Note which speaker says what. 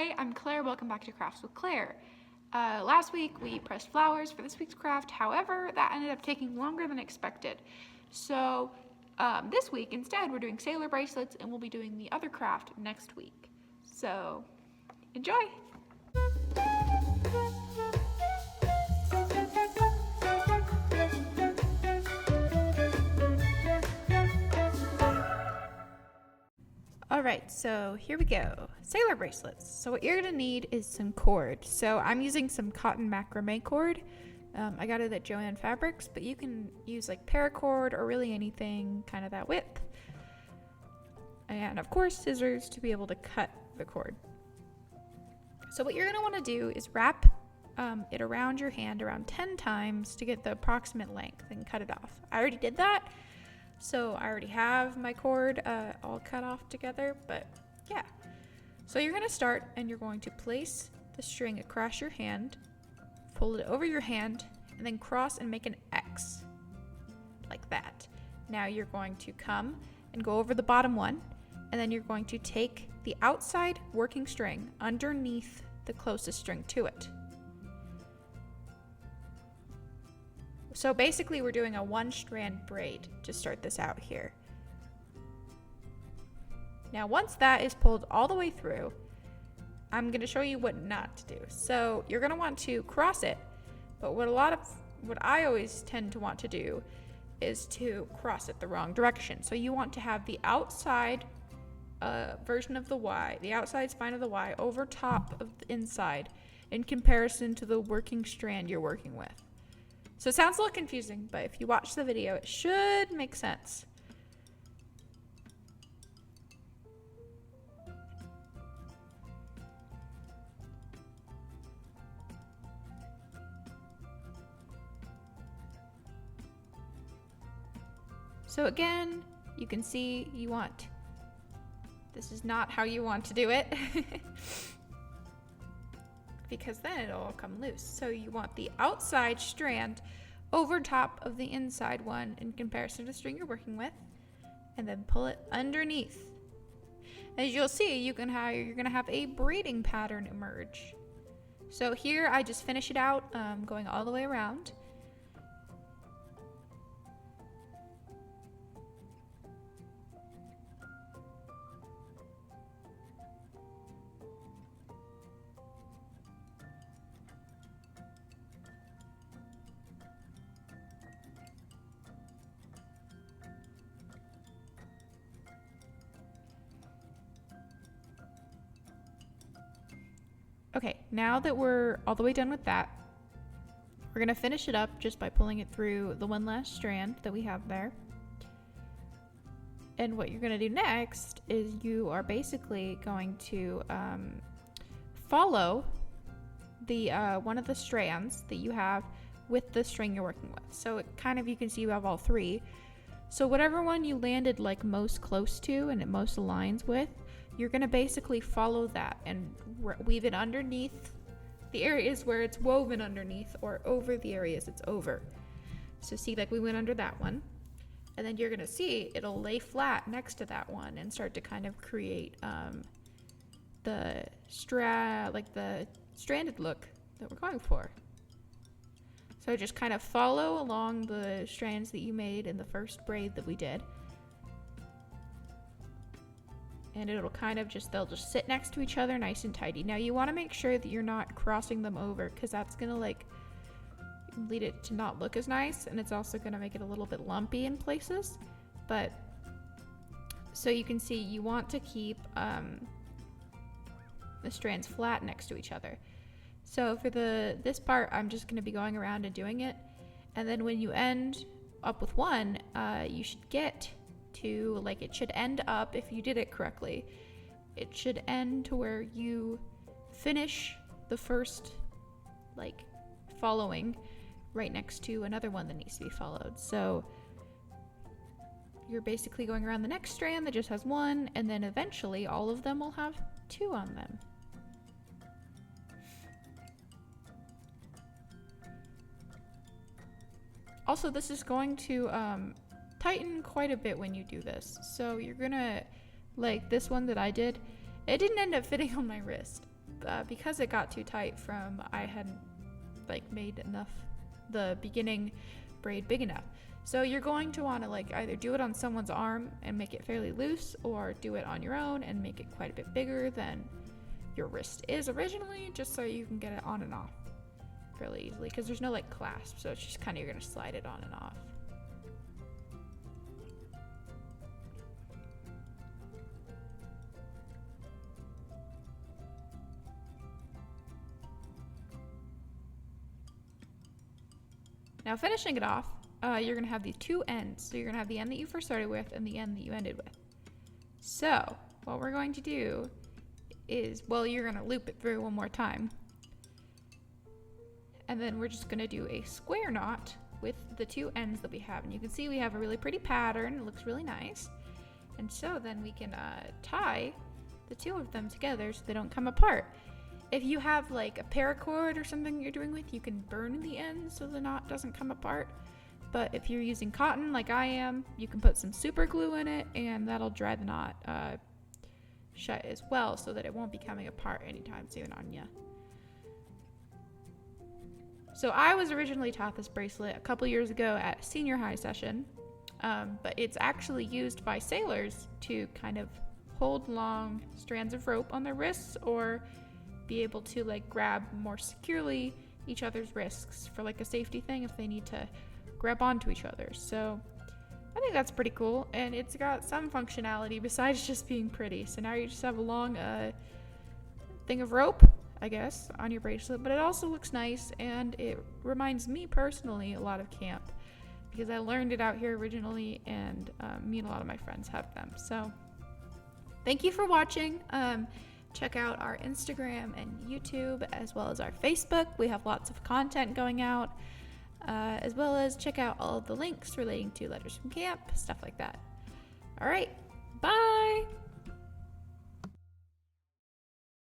Speaker 1: Hi, I'm Claire. Welcome back to Crafts with Claire. Last week we pressed flowers for this week's craft. However, that ended up taking longer than expected. So this week instead we're doing sailor bracelets, and we'll be doing the other craft next week. So enjoy! Alright, so here we go. Sailor bracelets. So what you're going to need is some cord. So I'm using some cotton macrame cord. I got it at Joann Fabrics, but you can use like paracord or really anything kind of that width. And of course scissors to be able to cut the cord. So what you're going to want to do is wrap it around your hand around 10 times to get the approximate length and cut it off. I already did that. So I already have my cord all cut off together, but yeah. So you're going to start and you're going to place the string across your hand, fold it over your hand, and then cross and make an X, like that. Now you're going to come and go over the bottom one, and then you're going to take the outside working string underneath the closest string to it. So basically we're doing a 1-strand braid to start this out here. Now once that is pulled all the way through, I'm going to show you what not to do. So you're going to want to cross it, but what I always tend to want to do is to cross it the wrong direction. So you want to have the outside version of the Y, the outside spine of the Y over top of the inside in comparison to the working strand you're working with. So it sounds a little confusing, but if you watch the video, it should make sense. So again, you can see this is not how you want to do it. Because then it'll all come loose. So you want the outside strand over top of the inside one in comparison to the string you're working with, and then pull it underneath. As you'll see, you're gonna have a braiding pattern emerge. So here I just finish it out, going all the way around. Okay, now that we're all the way done with that, we're going to finish it up just by pulling it through the one last strand that we have there. And what you're going to do next is you are basically going to follow the one of the strands that you have with the string you're working with. So it kind of, you can see you have all three. So whatever one you landed like most close to and it most aligns with, you're going to basically follow that and weave it underneath the areas where it's woven underneath, or over the areas it's over. So see, like we went under that one, and then you're going to see it'll lay flat next to that one and start to kind of create the stranded look that we're going for. So just kind of follow along the strands that you made in the first braid that we did. And it'll kind of they'll just sit next to each other nice and tidy. Now you want to make sure that you're not crossing them over, because that's going to like lead it to not look as nice, and it's also going to make it a little bit lumpy in places. But so you can see you want to keep the strands flat next to each other. So for this part, I'm just going to be going around and doing it, and then when you end up with one, you should get to, like, it should end up, if you did it correctly, it should end to where you finish the first like following right next to another one that needs to be followed. So you're basically going around the next strand that just has one, and then eventually all of them will have two on them. Also, this is going to tighten quite a bit when you do this. So you're gonna, like this one that I did, it didn't end up fitting on my wrist. because it got too tight from I hadn't like made enough the beginning braid big enough. So you're going to want to like either do it on someone's arm and make it fairly loose, or do it on your own and make it quite a bit bigger than your wrist is originally, just so you can get it on and off fairly easily, because there's no like clasp, so it's just kind of you're going to slide it on and off. Now finishing it off, you're going to have these two ends. So you're going to have the end that you first started with and the end that you ended with. So what we're going to do is, well, you're going to loop it through one more time. And then we're just going to do a square knot with the two ends that we have. And you can see we have a really pretty pattern. It looks really nice. And so then we can tie the two of them together so they don't come apart. If you have like a paracord or something you're doing with, you can burn the ends so the knot doesn't come apart. But if you're using cotton like I am, you can put some super glue in it and that'll dry the knot shut as well, so that it won't be coming apart anytime soon on you. So I was originally taught this bracelet a couple years ago at a senior high session, but it's actually used by sailors to kind of hold long strands of rope on their wrists, or be able to like grab more securely each other's wrists for like a safety thing if they need to grab onto each other. So I think that's pretty cool, and it's got some functionality besides just being pretty. So now you just have a long thing of rope, I guess, on your bracelet, but it also looks nice, and it reminds me personally a lot of camp, because I learned it out here originally, and me and a lot of my friends have them. So thank you for watching. Check out our Instagram and YouTube, as well as our Facebook. We have lots of content going out, as well as check out all of the links relating to letters from camp, stuff like that. All right, bye.